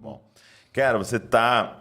bom. Cara, você tá...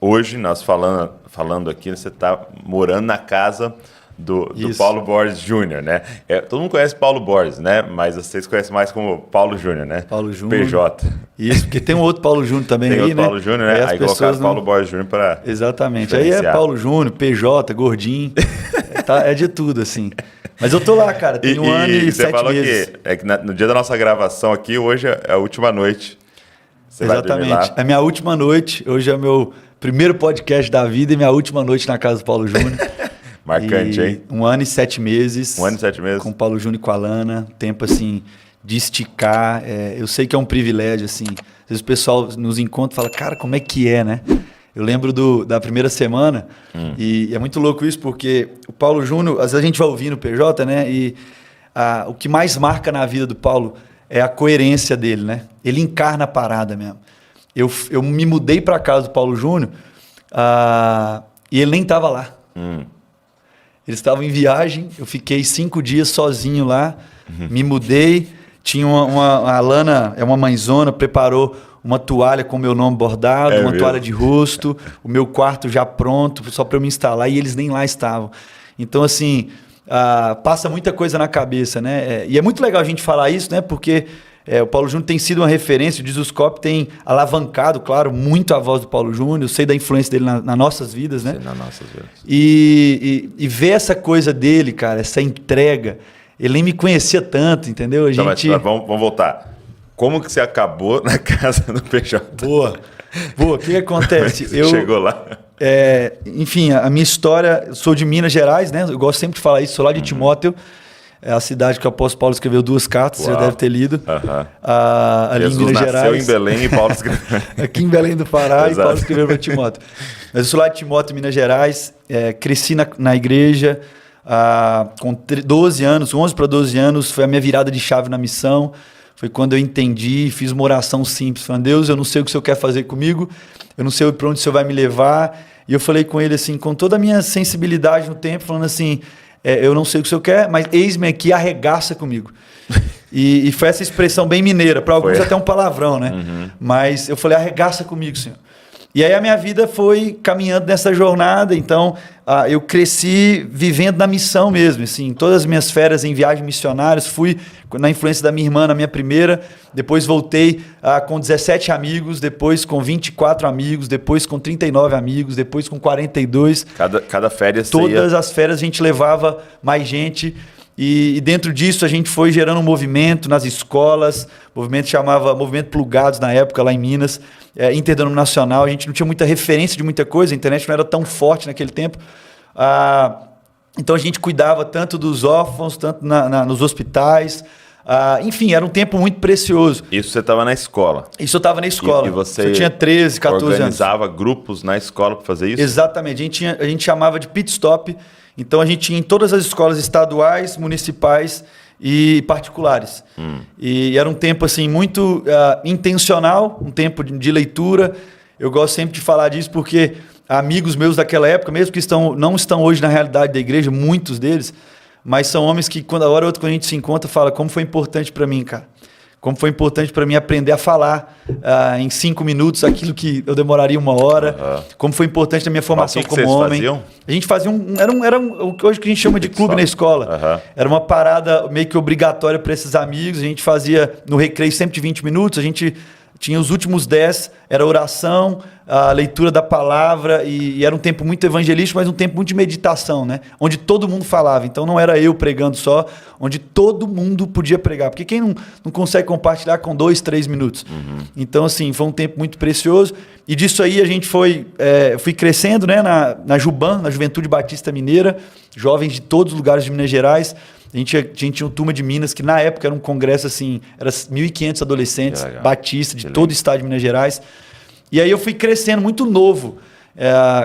hoje, nós falando aqui, você tá morando na casa do Paulo Borges Júnior, né? Todo mundo conhece Paulo Borges, né? Mas vocês conhecem mais como Paulo Júnior, né? Paulo Júnior. PJ. Isso, porque tem um outro Paulo Júnior também tem aí, outro né? Paulo Júnior, né? Aí colocaram Paulo Borges Júnior para... Exatamente. Aí é Paulo Júnior, PJ, gordinho. É de tudo, assim. Mas eu tô lá, cara. Tem 1 ano e 7 meses. Você falou que no dia da nossa gravação aqui, hoje é a última noite. Você Exatamente. É minha última noite. Hoje é meu primeiro podcast da vida e minha última noite na casa do Paulo Júnior. Marcante, hein? 1 ano e 7 meses. 1 ano e 7 meses. Com o Paulo Júnior e com a Lana. Tempo, assim, de esticar. Eu sei que é um privilégio, assim. Às vezes o pessoal nos encontra e fala, cara, como é que é, né? Eu lembro da primeira semana, e é muito louco isso, porque o Paulo Júnior, às vezes a gente vai ouvir no PJ, né? E o que mais marca na vida do Paulo é a coerência dele, né? Ele encarna a parada mesmo. Eu me mudei para casa do Paulo Júnior e ele nem estava lá. Eles estavam em viagem, eu fiquei 5 dias sozinho lá, me mudei, tinha a Lana, é uma mãezona, preparou uma toalha com o meu nome bordado, uma toalha de rosto, o meu quarto já pronto, só para eu me instalar, e eles nem lá estavam. Então, assim, passa muita coisa na cabeça, né? E é muito legal a gente falar isso, né? Porque o Paulo Júnior tem sido uma referência, o Dizuscope tem alavancado, claro, muito a voz do Paulo Júnior, eu sei da influência dele nas nossas vidas, né? Sim, nas nossas vidas. E ver essa coisa dele, cara, essa entrega, ele nem me conhecia tanto, entendeu? Mas vamos voltar. Como que você acabou na casa do PJ? Boa. O que acontece? Chegou lá. Enfim, a minha história, eu sou de Minas Gerais, né? Eu gosto sempre de falar isso, sou lá de Timóteo, é a cidade que o apóstolo Paulo escreveu 2 cartas, você já deve ter lido. Ali Jesus em Minas nasceu Gerais. Em Belém e Paulo escreveu. Aqui em Belém do Pará. E Paulo escreveu para Timóteo. Mas eu sou lá de Timóteo, Minas Gerais, cresci na igreja com 12 anos, 11 para 12 anos, foi a minha virada de chave na missão. Foi quando eu entendi, fiz uma oração simples, falando, Deus, eu não sei o que o Senhor quer fazer comigo, eu não sei para onde o Senhor vai me levar. E eu falei com ele assim, com toda a minha sensibilidade no tempo, falando assim, eu não sei o que o Senhor quer, mas eis-me aqui, arregaça comigo. E foi essa expressão bem mineira, para alguns até um palavrão, né? Mas eu falei, arregaça comigo, Senhor. E aí a minha vida foi caminhando nessa jornada, então eu cresci vivendo na missão mesmo, assim, todas as minhas férias em viagens missionárias, fui na influência da minha irmã na minha primeira, depois voltei com 17 amigos, depois com 24 amigos, depois com 39 amigos, depois com 42. Cada férias todas as férias a gente levava mais gente. E dentro disso a gente foi gerando um movimento nas escolas, o movimento chamava Movimento Plugados na época, lá em Minas, interdenominacional, a gente não tinha muita referência de muita coisa, a internet não era tão forte naquele tempo. Então a gente cuidava tanto dos órfãos, tanto nos hospitais, enfim, era um tempo muito precioso. Isso você estava na escola? Isso eu estava na escola. E você eu tinha 13, 14 anos. Organizava grupos na escola para fazer isso? Exatamente, a gente chamava de pit stop. Então a gente tinha em todas as escolas estaduais, municipais e particulares. E era um tempo assim muito intencional, um tempo de leitura. Eu gosto sempre de falar disso porque amigos meus daquela época, mesmo que não estão hoje na realidade da igreja, muitos deles, mas são homens que quando a gente se encontra, fala como foi importante para mim, cara. Como foi importante para mim aprender a falar em 5 minutos aquilo que eu demoraria 1 hora. Como foi importante na minha formação como homem. Faziam? A gente fazia era o que hoje a gente chama de clube na escola. Era uma parada meio que obrigatória para esses amigos. A gente fazia no recreio sempre de 20 minutos. A gente tinha os últimos 10, era oração, a leitura da palavra, e era um tempo muito evangelístico, mas um tempo muito de meditação, né? Onde todo mundo falava. Então não era eu pregando só, onde todo mundo podia pregar. Porque quem não consegue compartilhar com 2, 3 minutos? Então, assim, foi um tempo muito precioso. E disso aí a gente fui crescendo, né? Na Juban, na Juventude Batista Mineira, jovens de todos os lugares de Minas Gerais. A gente tinha uma turma de Minas, que na época era um congresso assim, era 1.500 adolescentes, batistas, de todo o estado de Minas Gerais. E aí eu fui crescendo muito novo.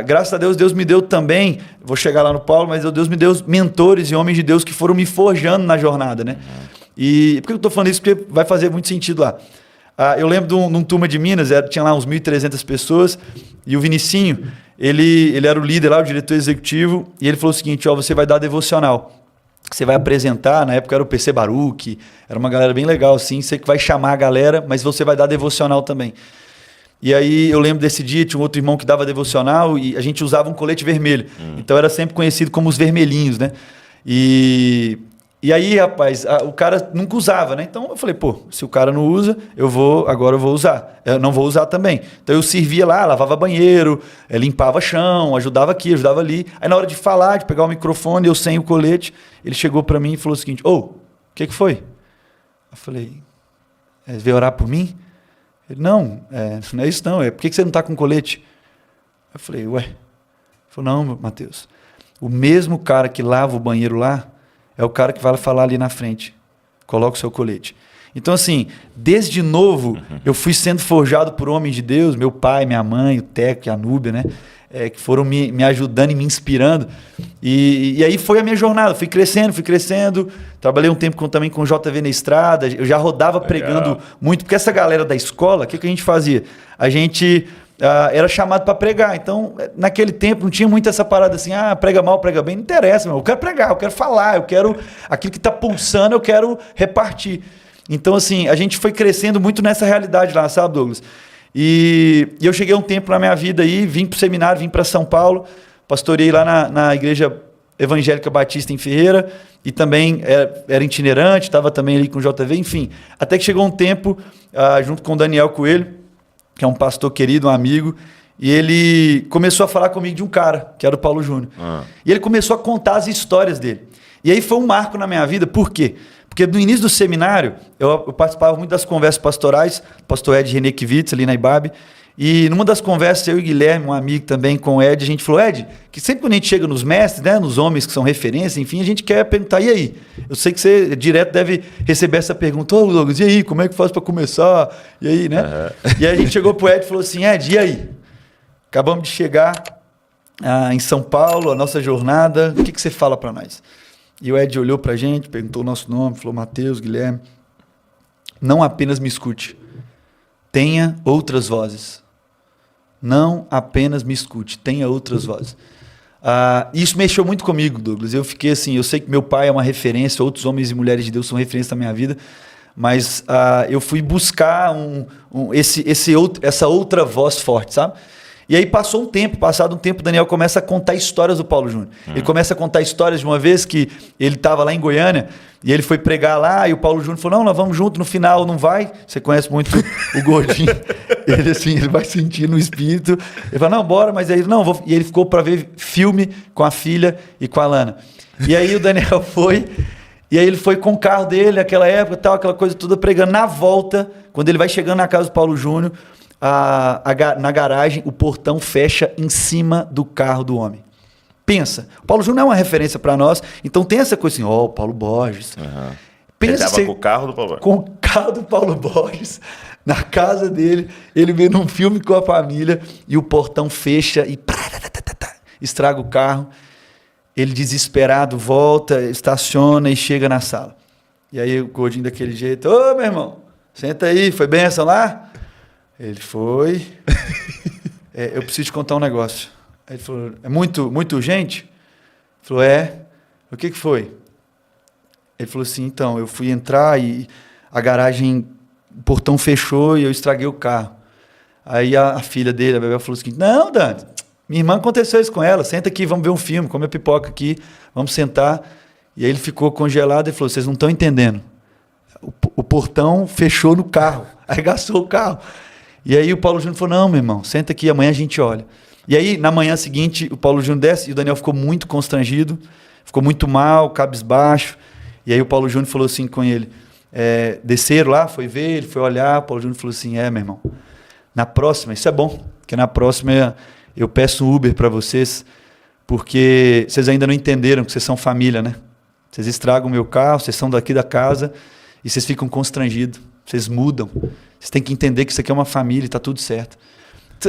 Graças a Deus, Deus me deu também, vou chegar lá no Paulo, mas Deus me deu mentores e homens de Deus que foram me forjando na jornada, né? E por que eu estou falando isso? Porque vai fazer muito sentido lá. Eu lembro de uma turma de Minas, tinha lá uns 1.300 pessoas, e o Vinicinho, ele era o líder lá, o diretor executivo, e ele falou o seguinte, você vai dar devocional. Você vai apresentar, na época era o PC Baruch, era uma galera bem legal assim, você que vai chamar a galera, mas você vai dar devocional também. E aí eu lembro desse dia, tinha um outro irmão que dava devocional e a gente usava um colete vermelho. Então era sempre conhecido como os vermelhinhos, né? E aí, rapaz, o cara nunca usava, né? Então eu falei, pô, se o cara não usa, agora eu vou usar. Eu não vou usar também. Então eu servia lá, lavava banheiro, limpava chão, ajudava aqui, ajudava ali. Aí na hora de falar, de pegar o microfone, eu sem o colete, ele chegou pra mim e falou o seguinte, o que foi? Eu falei, veio orar por mim? Ele, não é isso não, por que você não tá com colete? Eu falei, ué. Ele falou, não, Matheus, o mesmo cara que lava o banheiro lá, é o cara que vai falar ali na frente. Coloca o seu colete. Então, assim, desde novo, eu fui sendo forjado por homens de Deus, meu pai, minha mãe, o Teco e a Núbia, né? Que foram me ajudando e me inspirando. E aí foi a minha jornada. Fui crescendo. Trabalhei um tempo também com o JV na estrada. Eu já rodava pregando muito. Porque essa galera da escola, o que a gente fazia? A gente... era chamado para pregar. Então, naquele tempo, não tinha muito essa parada assim, prega mal, prega bem. Não interessa, meu. Eu quero pregar, eu quero falar, eu quero... Aquilo que está pulsando, eu quero repartir. Então, assim, a gente foi crescendo muito nessa realidade lá, sabe, Douglas? E eu cheguei um tempo na minha vida aí, vim para o seminário, vim para São Paulo, pastorei lá na Igreja Evangélica Batista em Ferreira, e também era itinerante, estava também ali com o JV, enfim. Até que chegou um tempo, junto com o Daniel Coelho, que é um pastor querido, um amigo, e ele começou a falar comigo de um cara, que era o Paulo Júnior. E ele começou a contar as histórias dele. E aí foi um marco na minha vida, por quê? Porque no início do seminário, eu participava muito das conversas pastorais, pastor Ed René Kivitz, ali na Ibabe, e numa das conversas, eu e o Guilherme, um amigo também com o Ed, a gente falou, Ed, que sempre quando a gente chega nos mestres, né, nos homens que são referência, enfim, a gente quer perguntar, e aí? Eu sei que você direto deve receber essa pergunta, ô Douglas, e aí, como é que faz para começar? E aí, né? E aí a gente chegou pro Ed e falou assim, Ed, e aí? Acabamos de chegar em São Paulo, a nossa jornada, o que você fala para nós? E o Ed olhou pra gente, perguntou o nosso nome, falou, Matheus, Guilherme, não apenas me escute, tenha outras vozes. Não apenas me escute, tenha outras vozes. Isso mexeu muito comigo, Douglas. Eu fiquei assim, eu sei que meu pai é uma referência, outros homens e mulheres de Deus são referência na minha vida, mas eu fui buscar essa outra voz forte, sabe? E aí passado um tempo, o Daniel começa a contar histórias do Paulo Júnior. Ele começa a contar histórias de uma vez que ele estava lá em Goiânia e ele foi pregar lá e o Paulo Júnior falou, não, nós vamos junto, no final não vai. Você conhece muito o gordinho. Ele assim, ele vai sentir no espírito. Ele fala, não, bora, mas aí não, vou. E ele ficou para ver filme com a filha e com a Lana. E aí o Daniel foi, e aí ele foi com o carro dele, naquela época, tal, aquela coisa toda, pregando. Na volta, quando ele vai chegando na casa do Paulo Júnior, na garagem, o portão fecha em cima do carro do homem. Pensa, o Paulo Júnior é uma referência para nós, então tem essa coisa assim, o Paulo Borges. Pensa, ele estava com o carro do Paulo Borges. Com o carro do Paulo Borges, na casa dele, ele vendo um filme com a família, e o portão fecha e estraga o carro. Ele desesperado volta, estaciona e chega na sala. E aí o gordinho daquele jeito, ô meu irmão, senta aí, foi benção lá? Ele foi. Eu preciso te contar um negócio. Aí ele falou, é muito urgente? Ele falou, O que foi? Ele falou assim, então, eu fui entrar e a garagem, o portão fechou e eu estraguei o carro. Aí a filha dele, a Bebel, falou assim, não, Dante, minha irmã aconteceu isso com ela, senta aqui, vamos ver um filme, come a pipoca aqui, vamos sentar. E aí ele ficou congelado e falou, vocês não estão entendendo. O portão fechou no carro, arregaçou o carro. E aí o Paulo Júnior falou, não, meu irmão, senta aqui, amanhã a gente olha. E aí, na manhã seguinte, o Paulo Júnior desce e o Daniel ficou muito constrangido, ficou muito mal, cabisbaixo. E aí o Paulo Júnior falou assim com ele, desceram lá, foi ver, ele foi olhar, o Paulo Júnior falou assim, meu irmão, na próxima, isso é bom, porque na próxima eu peço um Uber para vocês, porque vocês ainda não entenderam que vocês são família, né? Vocês estragam o meu carro, vocês são daqui da casa e vocês ficam constrangidos, vocês mudam. Vocês têm que entender que isso aqui é uma família e está tudo certo.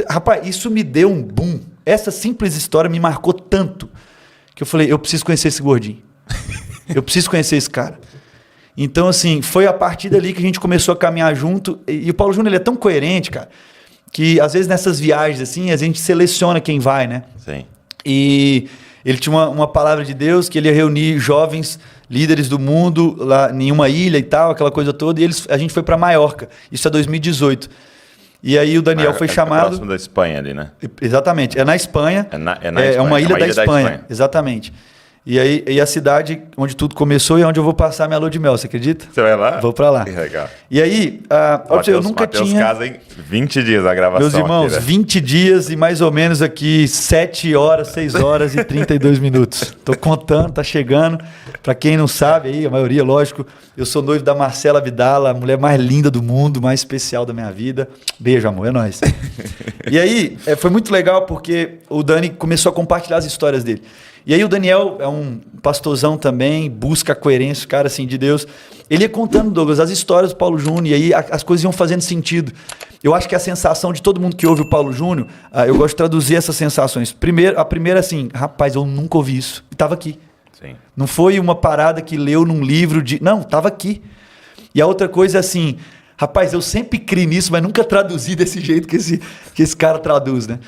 Rapaz, isso me deu um boom. Essa simples história me marcou tanto que eu falei, eu preciso conhecer esse gordinho. Eu preciso conhecer esse cara. Então, assim, foi a partir dali que a gente começou a caminhar junto. E o Paulo Júnior, ele é tão coerente, cara, que às vezes nessas viagens, assim, a gente seleciona quem vai, né? Sim. E ele tinha uma palavra de Deus que ele ia reunir jovens líderes do mundo lá em uma ilha e tal, aquela coisa toda, e a gente foi para Maiorca. Isso é 2018. E aí o Daniel foi chamado... É próximo da Espanha ali, né? Exatamente. É na Espanha. É uma ilha da Espanha. Exatamente. E a cidade onde tudo começou e onde eu vou passar minha lua de mel, você acredita? Você vai lá? Vou pra lá. Que legal. E aí, eu nunca tinha... casa em 20 dias a gravação. Meus irmãos, aqui, né? 20 dias e mais ou menos aqui 7 horas, 6 horas e 32 minutos. Tô contando, tá chegando. Pra quem não sabe aí, a maioria, lógico, eu sou noivo da Marcela Vidala, a mulher mais linda do mundo, mais especial da minha vida. Beijo, amor, é nóis. E aí, foi muito legal porque o Dani começou a compartilhar as histórias dele. E aí o Daniel é um pastorzão também, busca a coerência, cara assim, de Deus. Ele ia contando, Douglas, as histórias do Paulo Júnior, e aí as coisas iam fazendo sentido. Eu acho que a sensação de todo mundo que ouve o Paulo Júnior, eu gosto de traduzir essas sensações. A primeira assim, rapaz, eu nunca ouvi isso. E estava aqui. Sim. Não foi uma parada que leu num livro de... Não, estava aqui. E a outra coisa é assim, rapaz, eu sempre criei nisso, mas nunca traduzi desse jeito que esse cara traduz, né?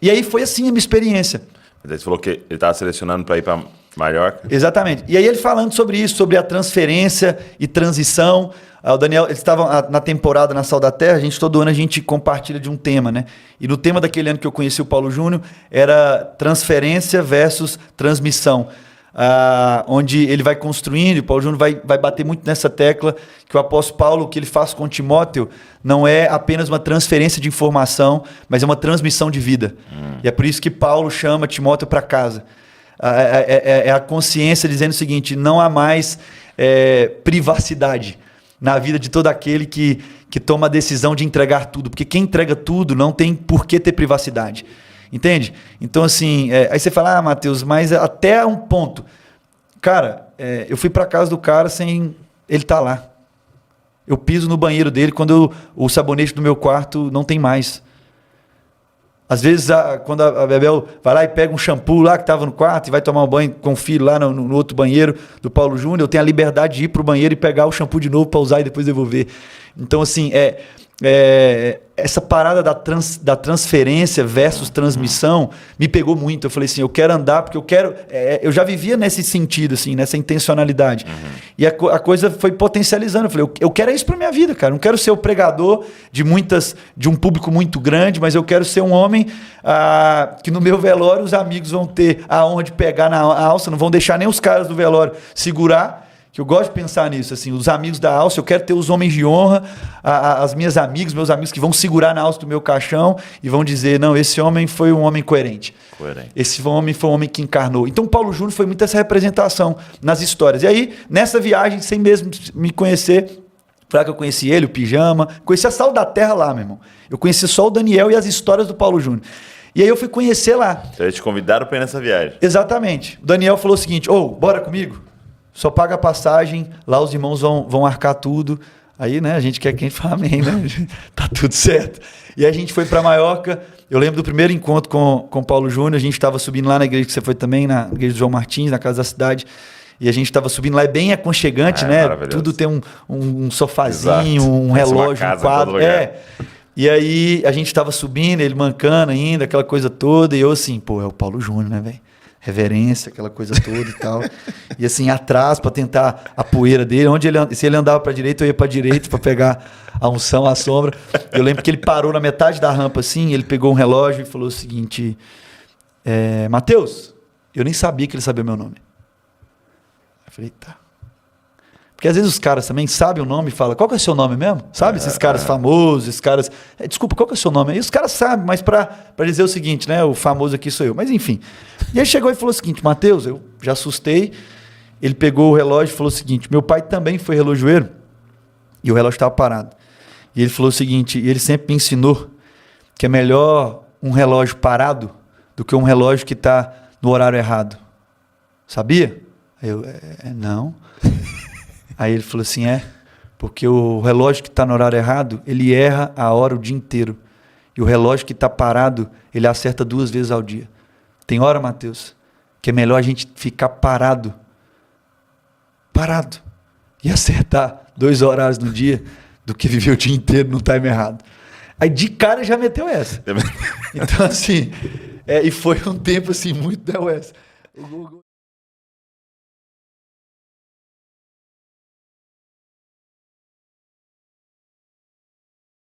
E aí foi assim a minha experiência. Você falou que ele estava selecionando para ir para Mallorca. Exatamente. E aí ele falando sobre isso, sobre a transferência e transição. O Daniel, eles estavam na temporada na Sal da Terra, todo ano a gente compartilha de um tema, né? E no tema daquele ano que eu conheci o Paulo Júnior era transferência versus transmissão. Onde ele vai construindo, o Paulo Júnior vai bater muito nessa tecla, que o apóstolo Paulo, o que ele faz com Timóteo, não é apenas uma transferência de informação, mas é uma transmissão de vida. E é por isso que Paulo chama Timóteo para casa. É a consciência dizendo o seguinte, não há mais privacidade na vida de todo aquele que toma a decisão de entregar tudo, porque quem entrega tudo não tem por que ter privacidade. Entende? Então, assim, aí você fala, Matheus, mas até um ponto. Cara, eu fui para casa do cara sem ele estar lá. Eu piso no banheiro dele quando o sabonete do meu quarto não tem mais. Às vezes, quando a Bebel vai lá e pega um shampoo lá que estava no quarto e vai tomar um banho com o filho lá no outro banheiro do Paulo Júnior, eu tenho a liberdade de ir para o banheiro e pegar o shampoo de novo para usar e depois devolver. Então, assim, essa parada da transferência versus transmissão me pegou muito. Eu falei assim, eu quero andar porque eu quero... eu já vivia nesse sentido, assim, nessa intencionalidade. E a coisa foi potencializando. Eu falei, eu quero isso pra minha vida, cara. Não quero ser o pregador de um público muito grande, mas eu quero ser um homem que no meu velório os amigos vão ter a honra de pegar na alça, não vão deixar nem os caras do velório segurar. Que eu gosto de pensar nisso, assim, os amigos da alça, eu quero ter os homens de honra, as minhas amigas, meus amigos que vão segurar na alça do meu caixão e vão dizer, não, esse homem foi um homem coerente. Esse homem foi um homem que encarnou. Então, Paulo Júnior foi muito essa representação nas histórias. E aí, nessa viagem, sem mesmo me conhecer, foi que eu conheci ele, o Pijama, conheci a Sal da Terra lá, meu irmão. Eu conheci só o Daniel e as histórias do Paulo Júnior. E aí eu fui conhecer lá. Então, eles te convidaram para ir nessa viagem. Exatamente. O Daniel falou o seguinte, bora comigo? Só paga a passagem, lá os irmãos vão arcar tudo. Aí, né, a gente quer que a gente fale amém, né? Tá tudo certo. E aí a gente foi para Maiorca. Eu lembro do primeiro encontro com o Paulo Júnior. A gente estava subindo lá na igreja que você foi também, na igreja do João Martins, na Casa da Cidade. E a gente estava subindo lá, é bem aconchegante, né? Tudo tem um sofazinho, exato. Um relógio, um quadro. E aí a gente estava subindo, ele mancando ainda, aquela coisa toda. E eu assim, é o Paulo Júnior, né, velho? Reverência, aquela coisa toda e tal. E assim, atrás, para tentar a poeira dele. Se ele andava para a direita, eu ia para a direita para pegar a unção, a sombra. Eu lembro que ele parou na metade da rampa assim, ele pegou um relógio e falou o seguinte, Matheus, eu nem sabia que ele sabia meu nome. Eu falei, tá. Porque às vezes os caras também sabem o nome e falam, qual que é o seu nome mesmo? Sabe? Esses caras famosos, esses caras... desculpa, qual que é o seu nome? Aí os caras sabem, mas para dizer o seguinte, né? O famoso aqui sou eu. Mas enfim. E aí chegou e falou o seguinte, Matheus, eu já assustei. Ele pegou o relógio e falou o seguinte, meu pai também foi relojoeiro e o relógio estava parado. E ele falou o seguinte, e ele sempre me ensinou que é melhor um relógio parado do que um relógio que está no horário errado. Sabia? Aí eu, não... Aí ele falou assim, porque o relógio que está no horário errado, ele erra a hora o dia inteiro. E o relógio que está parado, ele acerta 2 vezes ao dia. Tem hora, Matheus, que é melhor a gente ficar parado, e acertar 2 horários no dia, do que viver o dia inteiro no time errado. Aí de cara já meteu essa. Então assim, e foi um tempo assim, muito da West.